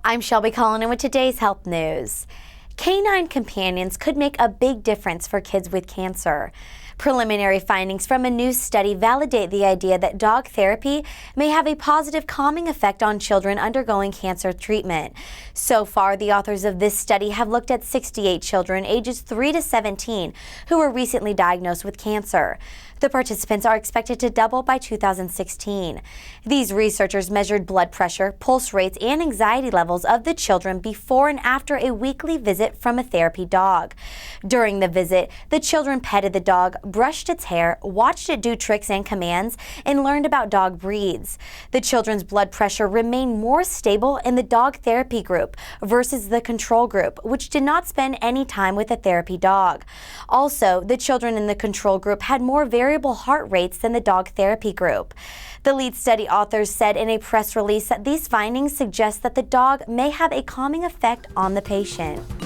I'm Shelby Cullinan with today's health news. Canine companions could make a big difference for kids with cancer. Preliminary findings from a new study validate the idea that dog therapy may have a positive calming effect on children undergoing cancer treatment. So far, the authors of this study have looked at 68 children ages 3 to 17 who were recently diagnosed with cancer. The participants are expected to double by 2016. These researchers measured blood pressure, pulse rates, and anxiety levels of the children before and after a weekly visit from a therapy dog. During the visit, the children petted the dog, brushed its hair, watched it do tricks and commands, and learned about dog breeds. The children's blood pressure remained more stable in the dog therapy group versus the control group, which did not spend any time with a therapy dog. Also, the children in the control group had more variable heart rates than the dog therapy group. The lead study authors said in a press release that these findings suggest that the dog may have a calming effect on the patient.